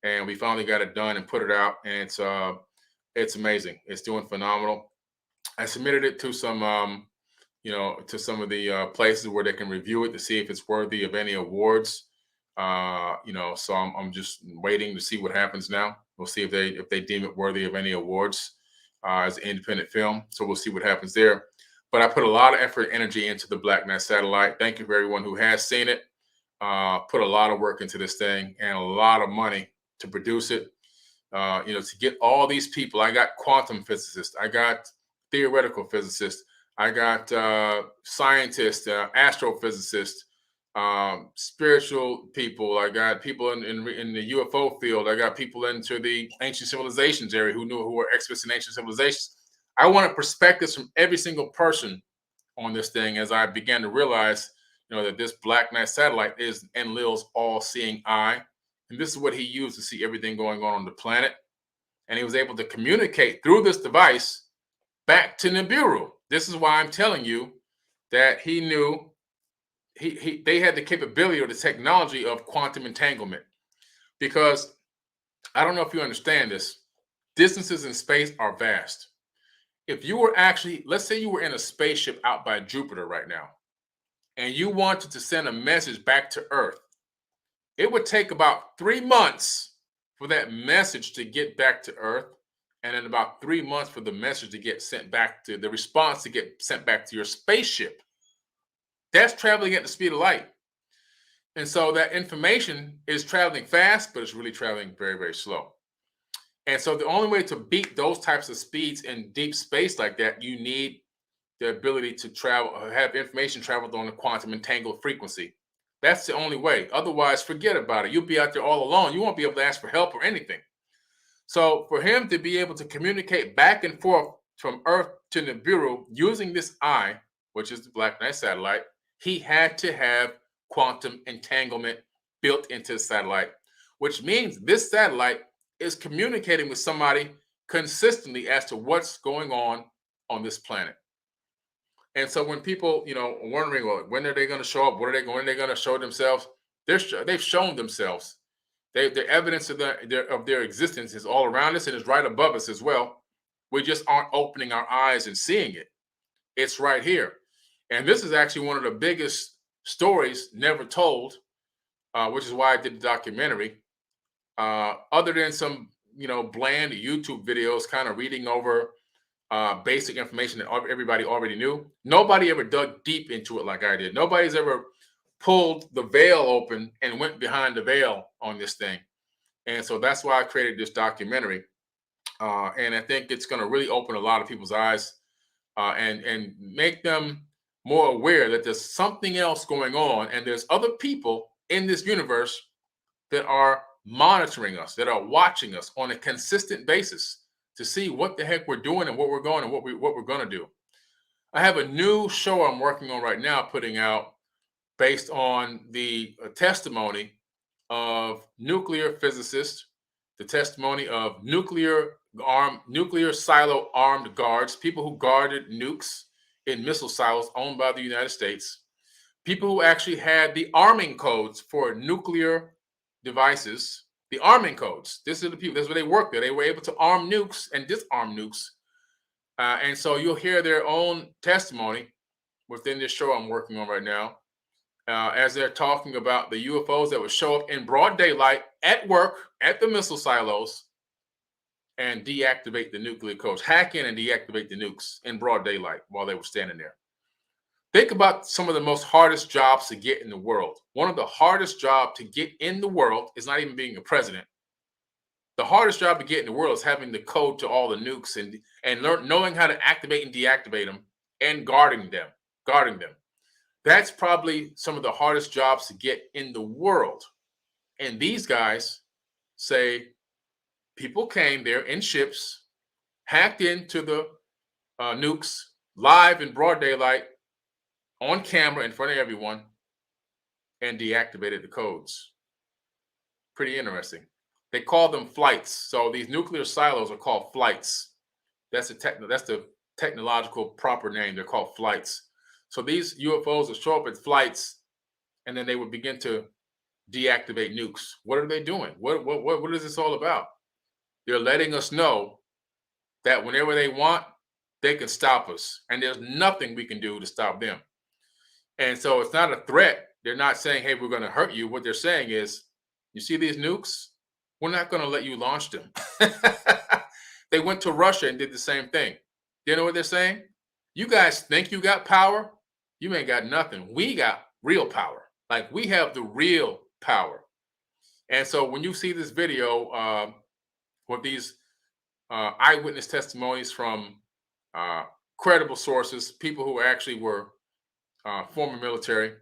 And we finally got it done and put it out. And it's amazing. It's doing phenomenal. I submitted it to some to some of the places where they can review it to see if it's worthy of any awards. So I'm just waiting to see what happens now. We'll see if they deem it worthy of any awards as an independent film. So we'll see what happens there. But I put a lot of effort and energy into the Black Knight Satellite. Thank you for everyone who has seen it. Put a lot of work into this thing and a lot of money to produce it. To get all these people. I got quantum physicists. I got theoretical physicists. I got scientists, astrophysicists, spiritual people. I got people in the UFO field. I got people into the ancient civilizations area who were experts in ancient civilizations. I wanted perspectives from every single person on this thing as I began to realize, that this Black Knight Satellite is Enlil's all-seeing eye. And this is what he used to see everything going on the planet. And he was able to communicate through this device back to Nibiru. This is why I'm telling you that he knew they had the capability or the technology of quantum entanglement. Because I don't know if you understand this, distances in space are vast. If you were actually, let's say you were in a spaceship out by Jupiter right now, and you wanted to send a message back to Earth, it would take about 3 months for that message to get back to Earth, and then about 3 months for the message to get sent back to the response to get sent back to your spaceship. That's traveling at the speed of light. And so that information is traveling fast, but it's really traveling very, very slow. And so the only way to beat those types of speeds in deep space like that, you need the ability to travel, have information traveled on a quantum entangled frequency. That's the only way. Otherwise, forget about it. You'll be out there all alone. You won't be able to ask for help or anything. So for him to be able to communicate back and forth from Earth to Nibiru using this eye, which is the Black Knight Satellite, he had to have quantum entanglement built into the satellite, which means this satellite is communicating with somebody consistently as to what's going on this planet. And so when people, are wondering, well, when are they going to show up? When are they going to show themselves? They've shown themselves. The evidence of their existence is all around us and is right above us as well. We just aren't opening our eyes and seeing it. It's right here. And this is actually one of the biggest stories never told, which is why I did the documentary. Other than some, bland YouTube videos kind of reading over basic information that everybody already knew, nobody ever dug deep into it like I did. Nobody's ever pulled the veil open and went behind the veil on this thing. And so that's why I created this documentary. And I think it's going to really open a lot of people's eyes and make them more aware that there's something else going on. And there's other people in this universe that are monitoring us, that are watching us on a consistent basis to see what the heck we're doing and what we're going and what we're going to do. I have a new show I'm working on right now, putting out based on the testimony of nuclear physicists, the testimony of nuclear silo armed guards, people who guarded nukes in missile silos owned by the United States, people who actually had the arming codes for nuclear devices, the arming codes. This is the people, that's where they worked there. They were able to arm nukes and disarm nukes And so you'll hear their own testimony within this show I'm working on right now, as they're talking about the UFOs that would show up in broad daylight at work at the missile silos and deactivate the nuclear codes, hack in and deactivate the nukes in broad daylight while they were standing there. Think about some of the most hardest jobs to get in the world. One of the hardest jobs to get in the world is not even being a president. The hardest job to get in the world is having the code to all the nukes and knowing how to activate and deactivate them and guarding them. That's probably some of the hardest jobs to get in the world. And these guys say people came there in ships, hacked into the nukes live in broad daylight, on camera in front of everyone, and deactivated the codes. Pretty interesting. They call them flights. So these nuclear silos are called flights. That's the technological proper name. They're called flights. So these UFOs will show up at flights, and then they would begin to deactivate nukes. What are they doing? What is this all about? They're letting us know that whenever they want, they can stop us, and there's nothing we can do to stop them. And so it's not a threat. They're not saying, hey, we're going to hurt you. What they're saying is, you see these nukes? We're not going to let you launch them. They went to Russia and did the same thing. You know what they're saying? You guys think you got power? You ain't got nothing. We got real power. Like, we have the real power. And so when you see this video with these eyewitness testimonies from credible sources, people who actually were former military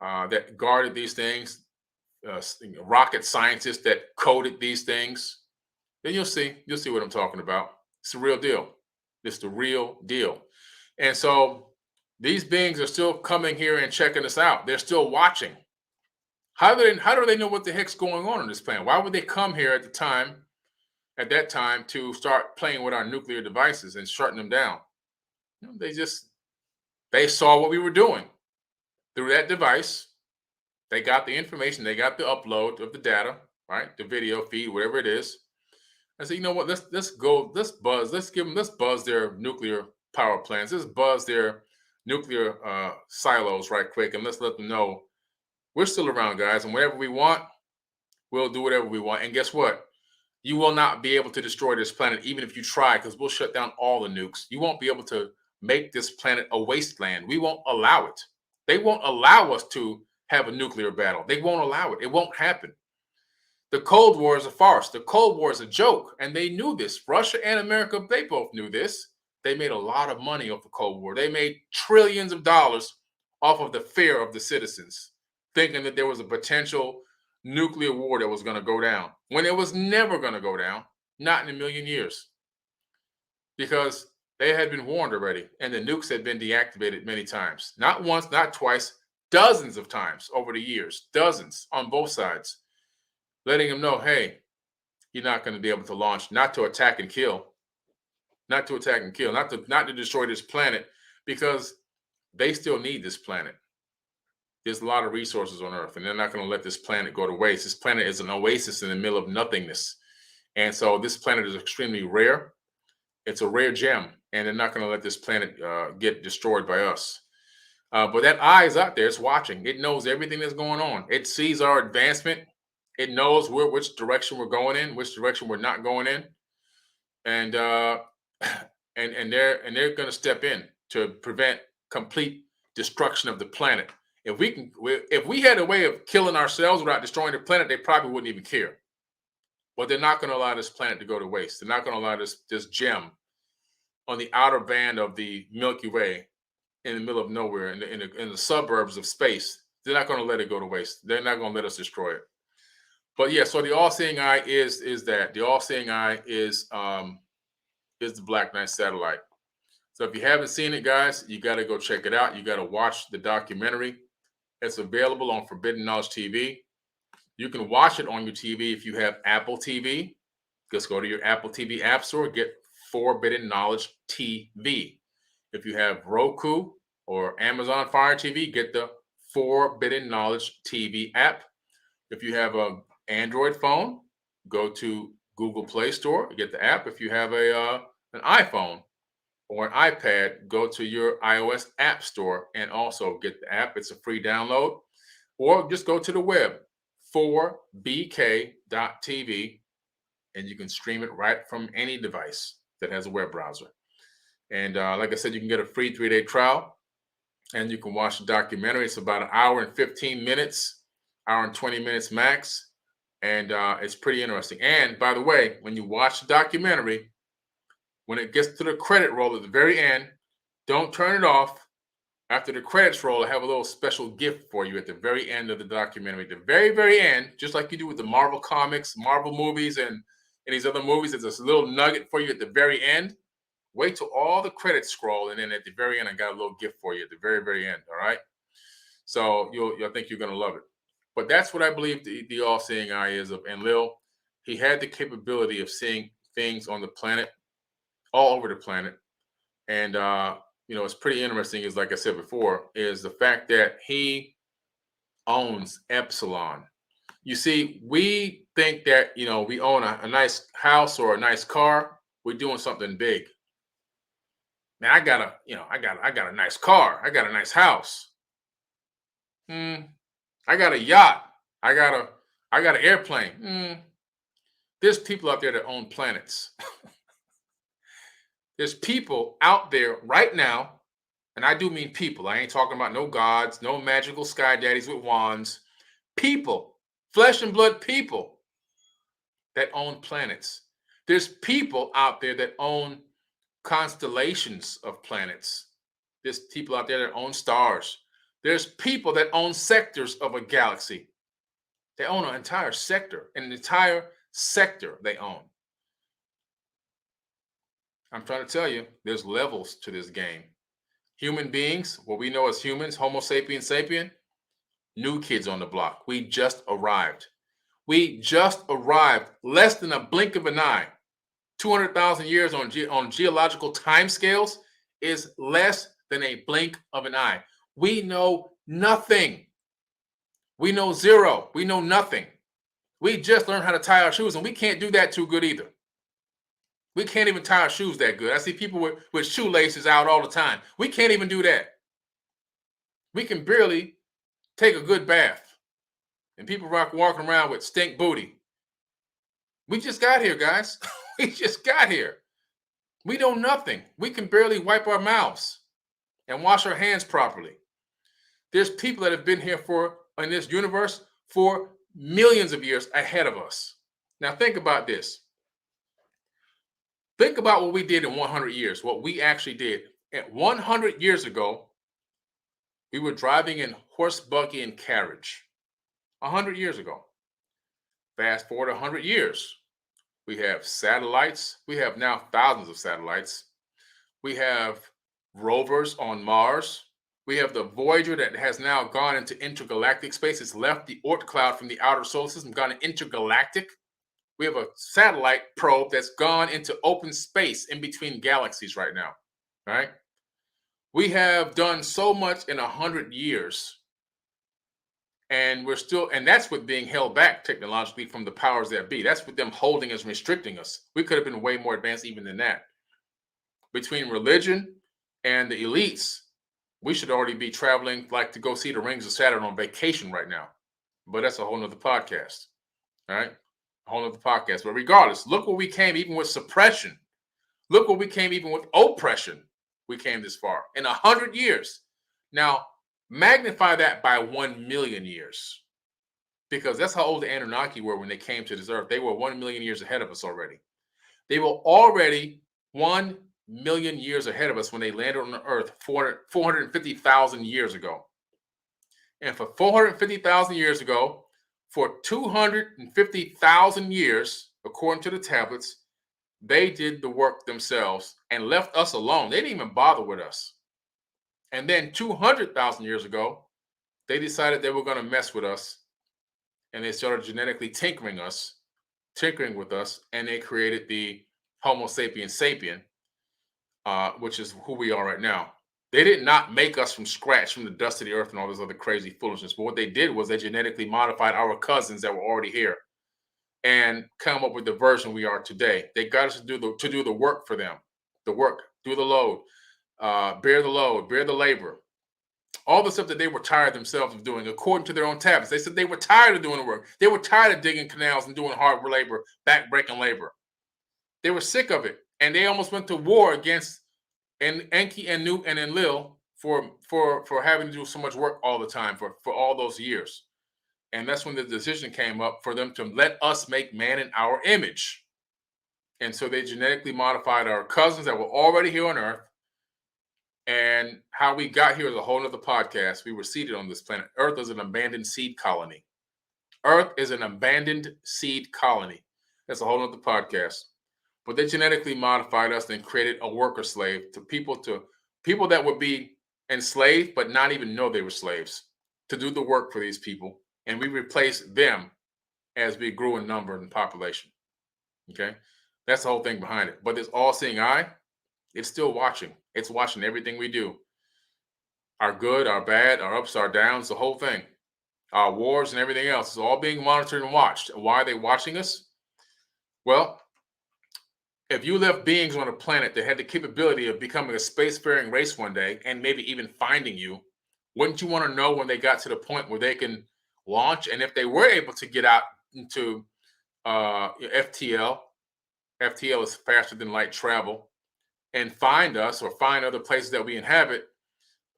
that guarded these things, rocket scientists that coded these things, then you'll see what I'm talking about. It's the real deal. It's the real deal. And so these beings are still coming here and checking us out. They're still watching. How do they know what the heck's going on this planet? Why would they come here at that time to start playing with our nuclear devices and shutting them down? You know, they saw what we were doing through that device. They got the information. They got the upload of the data, right? The video feed, whatever it is. I said, you know what? Let's buzz their nuclear power plants. Let's buzz their nuclear silos right quick, and let's let them know we're still around, guys. And whatever we want, we'll do whatever we want. And guess what? You will not be able to destroy this planet, even if you try, because we'll shut down all the nukes. You won't be able to make this planet a wasteland. We won't allow it. They won't allow us to have a nuclear battle. They won't allow it. It won't happen. The Cold War is a farce. The Cold War is a joke, and they knew this. Russia and America, they both knew this. They made a lot of money off the Cold War. They made trillions of dollars off of the fear of the citizens, thinking that there was a potential nuclear war that was going to go down, when it was never going to go down, not in a million years, because they had been warned already, and the nukes had been deactivated many times. Not once, not twice, dozens of times over the years, dozens on both sides, letting them know, hey, you're not going to be able to launch, not to attack and kill, not to destroy this planet, because they still need this planet. There's a lot of resources on Earth, and they're not going to let this planet go to waste. This planet is an oasis in the middle of nothingness. And so this planet is extremely rare. It's a rare gem, and they're not going to let this planet get destroyed by us. But that eye is out there. It's watching. It knows everything that's going on. It sees our advancement. It knows which direction we're going in, which direction we're not going in. And they're going to step in to prevent complete destruction of the planet. If we had a way of killing ourselves without destroying the planet, they probably wouldn't even care. But they're not going to allow this planet to go to waste. They're not going to allow this gem on the outer band of the Milky Way in the middle of nowhere, in the suburbs of space. They're not going to let it go to waste. They're not going to let us destroy it. But yeah, so the all-seeing eye is that. The all-seeing eye is the Black Knight satellite. So if you haven't seen it, guys, you got to go check it out. You got to watch the documentary. It's available on Forbidden Knowledge TV. You can watch it on your TV if you have Apple TV. Just go to your Apple TV app store, get Forbidden Knowledge TV. If you have Roku or Amazon Fire TV, get the Forbidden Knowledge TV app. If you have an Android phone, go to Google Play Store, get the app. If you have an iPhone, or an iPad, go to your iOS app store and also get the app. It's a free download. Or just go to the web, 4bk.tv, and you can stream it right from any device that has a web browser. And like I said, you can get a free 3-day trial, and you can watch the documentary. It's about an hour and 15 minutes, hour and 20 minutes max, and it's pretty interesting. And by the way, when you watch the documentary, when it gets to the credit roll at the very end, don't turn it off. After the credits roll, I have a little special gift for you at the very end of the documentary. At the very, very end, just like you do with the Marvel comics, Marvel movies, and these other movies, there's this little nugget for you at the very end. Wait till all the credits scroll, and then at the very end, I got a little gift for you at the very, very end. All right. So I think you're gonna love it. But that's what I believe the all-seeing eye is of Enlil. He had the capability of seeing things on the planet, all over the planet, and it's pretty interesting. Is like I said before, is the fact that he owns Epsilon. You see, we think that we own a nice house or a nice car. We're doing something big. Man, I got a nice car. I got a nice house. I got a yacht. I got an airplane. There's people out there that own planets. There's people out there right now, and I do mean people. I ain't talking about no gods, no magical sky daddies with wands. People, flesh and blood people that own planets. There's people out there that own constellations of planets. There's people out there that own stars. There's people that own sectors of a galaxy. They own an entire sector, they own. I'm trying to tell you, there's levels to this game. Human beings, what we know as humans, Homo sapiens sapien, new kids on the block. We just arrived. Less than a blink of an eye. 200,000 years on geological timescales is less than a blink of an eye. We know nothing. We know zero. We know nothing. We just learned how to tie our shoes, and we can't do that too good either. We can't even tie our shoes that good. I see people with shoelaces out all the time. We can't even do that. We can barely take a good bath. And people walking around with stink booty. We just got here, guys. We just got here. We know nothing. We can barely wipe our mouths and wash our hands properly. There's people that have been here in this universe for millions of years ahead of us. Now think about this. Think about what we did in 100 years, what we actually did. At 100 years ago, we were driving in horse, buggy, and carriage. 100 years ago. Fast forward 100 years. We have satellites. We have now thousands of satellites. We have rovers on Mars. We have the Voyager that has now gone into intergalactic space. It's left the Oort cloud from the outer solar system, gone intergalactic. We have a satellite probe that's gone into open space in between galaxies right now, right? We have done so much in 100 years, and that's with being held back technologically from the powers that be. That's with them holding us, restricting us. We could have been way more advanced even than that. Between religion and the elites, we should already be traveling like to go see the rings of Saturn on vacation right now. But that's a whole nother podcast, all right? A whole other podcast. But regardless, look where we came even with suppression. Look where we came even with oppression. We came this far in 100 years. Now, magnify that by 1 million years. Because that's how old the Anunnaki were when they came to this earth. They were 1 million years ahead of us already. They were already 1 million years ahead of us when they landed on the earth 450,000 years ago. And for 450,000 years ago, for 250,000 years, according to the tablets, they did the work themselves and left us alone. They didn't even bother with us. And then 200,000 years ago, they decided they were going to mess with us. And they started genetically tinkering with us, and they created the Homo sapiens sapien, which is who we are right now. They did not make us from scratch, from the dust of the earth and all this other crazy foolishness. But what they did was they genetically modified our cousins that were already here and come up with the version we are today. They got us to do the work for them, the work do the load, bear the load, bear the labor. All the stuff that they were tired themselves of doing, according to their own tablets. They said they were tired of doing the work. They were tired of digging canals and doing hard labor, back-breaking labor. They were sick of it, and they almost went to war against Enki and Enlil for having to do so much work all the time for all those years. And that's when the decision came up for them to let us make man in our image. And so they genetically modified our cousins that were already here on Earth. And how we got here is a whole nother podcast. We were seeded on this planet. Earth is an abandoned seed colony. Earth is an abandoned seed colony. That's a whole nother podcast. But they genetically modified us and created a worker slave to people that would be enslaved but not even know they were slaves, to do the work for these people. And we replaced them as we grew in number and population. Okay? That's the whole thing behind it. But this all-seeing eye, it's still watching. It's watching everything we do. Our good, our bad, our ups, our downs, the whole thing. Our wars and everything else is all being monitored and watched. Why are they watching us? Well, if you left beings on a planet that had the capability of becoming a spacefaring race one day and maybe even finding you, wouldn't you want to know when they got to the point where they can launch? And if they were able to get out into FTL is faster than light travel, and find us or find other places that we inhabit,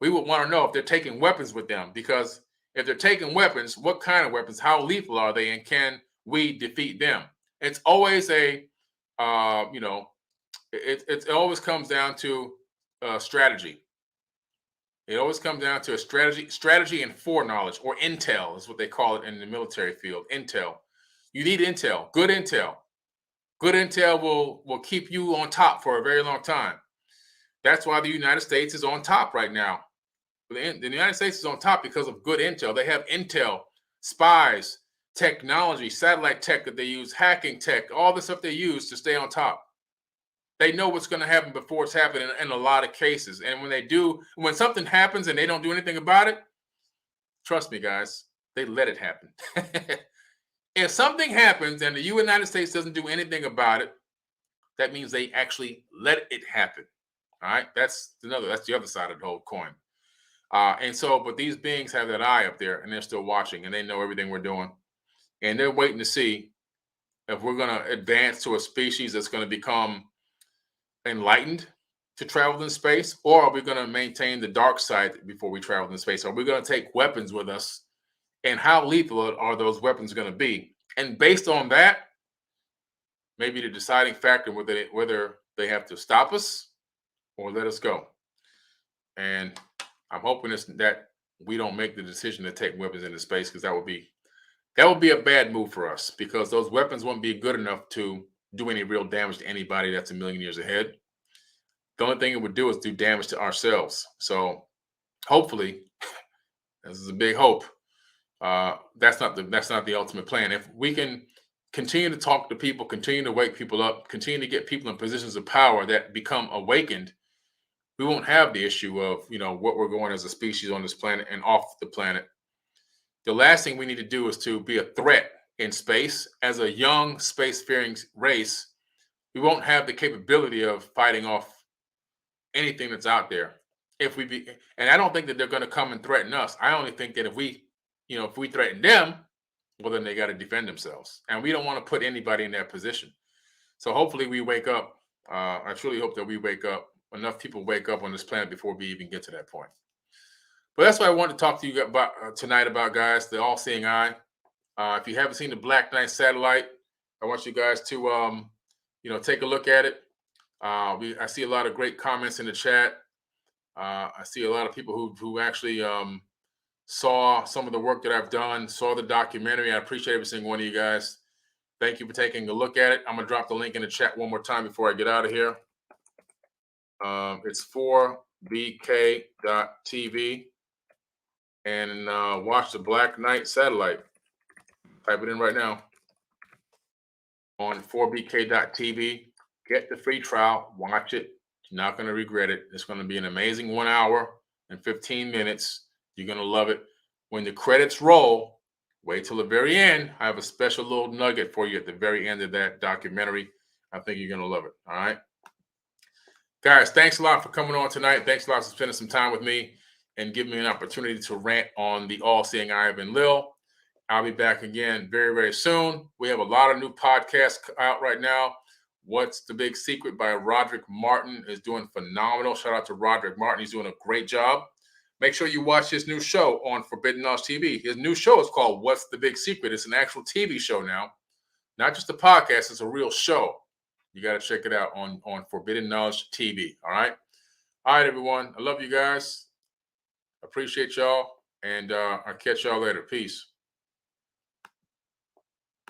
we would want to know if they're taking weapons with them. Because if they're taking weapons, what kind of weapons? How lethal are they? And can we defeat them? It's always it always comes down to strategy. It always comes down to a strategy and foreknowledge, or intel is what they call it in the military field. Intel. You need intel, good intel. Good intel will keep you on top for a very long time. That's why the United States is on top right now. The United States is on top because of good intel. They have intel, spies, technology, satellite tech that they use, hacking tech, all the stuff they use to stay on top. They know what's going to happen before it's happening in a lot of cases. And when something happens and they don't do anything about it, trust me, guys, they let it happen. If something happens and the United States doesn't do anything about it, that means they actually let it happen. All right, that's the other side of the whole coin. But these beings have that eye up there, and they're still watching, and they know everything we're doing, and they're waiting to see if we're going to advance to a species that's going to become enlightened to travel in space, or are we going to maintain the dark side before we travel in space? Are we going to take weapons with us? And how lethal are those weapons going to be? And based on that, maybe the deciding factor whether they have to stop us or let us go. And I'm hoping that we don't make the decision to take weapons into space, because that would be a bad move for us, because those weapons won't be good enough to do any real damage to anybody that's a million years ahead. The only thing it would do is do damage to ourselves. So hopefully, this is a big hope. That's not the ultimate plan. If we can continue to talk to people, continue to wake people up, continue to get people in positions of power that become awakened, we won't have the issue of what we're going as a species on this planet and off the planet. The last thing we need to do is to be a threat in space. As a young spacefaring race, we won't have the capability of fighting off anything that's out there. And I don't think that they're going to come and threaten us. I only think that if we threaten them, well, then they got to defend themselves. And we don't want to put anybody in that position. So hopefully we wake up. I truly hope that we wake up. Enough people wake up on this planet before we even get to that point. But that's what I wanted to talk to you about tonight about, guys, the all-seeing eye. If you haven't seen the Black Knight satellite, I want you guys to, take a look at it. I see a lot of great comments in the chat. I see a lot of people who actually saw some of the work that I've done, saw the documentary. I appreciate every single one of you guys. Thank you for taking a look at it. I'm going to drop the link in the chat one more time before I get out of here. It's 4bk.tv, and watch the Black Knight satellite. Type it in right now on 4bk.tv. Get the free trial. Watch it. You're not going to regret it. It's going to be an amazing 1 hour and 15 minutes. You're going to love it. When the credits roll, wait till the very end. I have a special little nugget for you at the very end of that documentary. I think you're going to love it. All right. Guys, thanks a lot for coming on tonight. Thanks a lot for spending some time with me and giving me an opportunity to rant on the all-seeing eye of Enlil. I'll be back again very, very soon. We have a lot of new podcasts out right now. What's the Big Secret by Roderick Martin is doing phenomenal. Shout out to Roderick Martin. He's doing a great job. Make sure you watch his new show on Forbidden Knowledge TV. His new show is called What's the Big Secret? It's an actual TV show now. Not just a podcast, it's a real show. You got to check it out on Forbidden Knowledge TV. All right? All right, everyone. I love you guys. Appreciate y'all. And I'll catch y'all later. Peace.